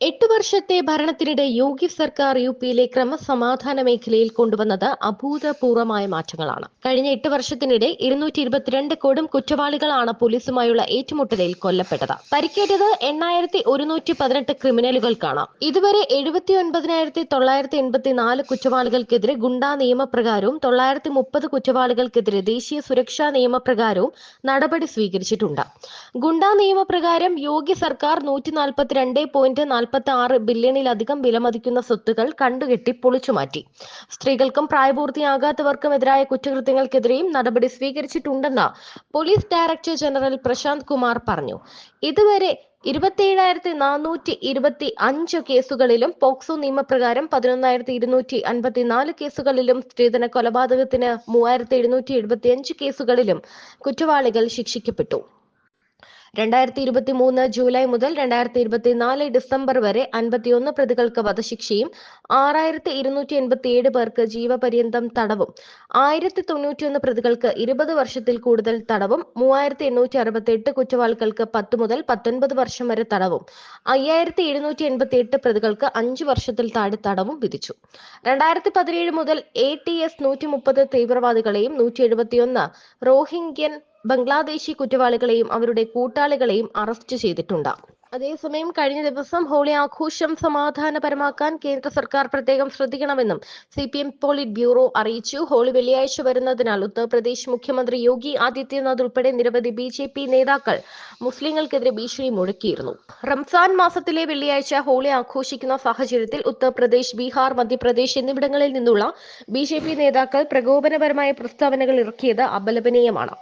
8 വർഷത്തെ ഭരണത്തിനിടെ യോഗി സർക്കാർ യുപിയിലെ ക്രമസമാധാന മേഖലയിൽ കൊണ്ടുവന്നത് അഭൂതപൂർവമായ മാറ്റങ്ങളാണ്. കഴിഞ്ഞ 8 വർഷത്തിനിടെ 222 കൊടും കുറ്റവാളികളാണ് പോലീസുമായുള്ള ഏറ്റുമുട്ടലിൽ കൊല്ലപ്പെട്ടത്. പരിക്കേറ്റത് 8118 ക്രിമിനലുകൾക്കാണ്. ഇതുവരെ 79,984 കുറ്റവാളികൾക്കെതിരെ ഗുണ്ടാ നിയമപ്രകാരവും 930 കുറ്റവാളികൾക്കെതിരെ ദേശീയ സുരക്ഷാ നിയമപ്രകാരവും നടപടി സ്വീകരിച്ചിട്ടുണ്ട്. ഗുണ്ടാ നിയമപ്രകാരം യോഗി സർക്കാർ 142.46 ബില്യണിലധികം വിലമതിക്കുന്ന സ്വത്തുക്കൾ കണ്ടുകെട്ടി പൊളിച്ചുമാറ്റി. സ്ത്രീകൾക്കും പ്രായപൂർത്തിയാകാത്തവർക്കും എതിരായ കുറ്റകൃത്യങ്ങൾക്കെതിരെയും നടപടി സ്വീകരിച്ചിട്ടുണ്ടെന്ന് police director general Prashanth Kumar പറഞ്ഞു. ഇതുവരെ 27,425 കേസുകളിലും പോക്സോ നിയമപ്രകാരം 11,254 കേസുകളിലും സ്ത്രീധന കൊലപാതകത്തിന് 3,775 കേസുകളിലും കുറ്റവാളികൾ ശിക്ഷിക്കപ്പെട്ടു. 2023 ജൂലൈ മുതൽ 2024 ഡിസംബർ വരെ 51 പ്രതികൾക്ക് വധശിക്ഷയും 6,287 പേർക്ക് ജീവപര്യന്തം തടവും 1,091 പ്രതികൾക്ക് 20 വർഷത്തിൽ കൂടുതൽ തടവും 3,868 കുറ്റവാളികൾക്ക് 10 മുതൽ 19 വർഷം വരെ തടവും 5,788 പ്രതികൾക്ക് 5 വർഷത്തിൽ താഴെ തടവും വിധിച്ചു. 2017 മുതൽ ATS 130 തീവ്രവാദികളെയും 171 റോഹിംഗ്യൻ ബംഗ്ലാദേശി കുറ്റവാളികളെയും അവരുടെ കൂട്ടാളികളെയും അറസ്റ്റ് ചെയ്തിട്ടുണ്ട്. അതേസമയം കഴിഞ്ഞ ദിവസം ഹോളി ആഘോഷം സമാധാനപരമാക്കാൻ കേന്ദ്ര സർക്കാർ പ്രത്യേകം ശ്രദ്ധിക്കണമെന്നും CPM പോളിറ്റ് ബ്യൂറോ അറിയിച്ചു. ഹോളി വെള്ളിയാഴ്ച വരുന്നതിനാൽ ഉത്തർപ്രദേശ് മുഖ്യമന്ത്രി യോഗി ആദിത്യനാഥ് ഉൾപ്പെടെ നിരവധി BJP നേതാക്കൾ മുസ്ലിങ്ങൾക്കെതിരെ ഭീഷണി മുഴക്കിയിരുന്നു. റംസാൻ മാസത്തിലെ വെള്ളിയാഴ്ച ഹോളി ആഘോഷിക്കുന്ന സാഹചര്യത്തിൽ ഉത്തർപ്രദേശ്, ബീഹാർ, മധ്യപ്രദേശ് എന്നിവിടങ്ങളിൽ നിന്നുള്ള BJP നേതാക്കൾ പ്രകോപനപരമായ പ്രസ്താവനകൾ ഇറക്കിയത് അപലപനീയമാണ്.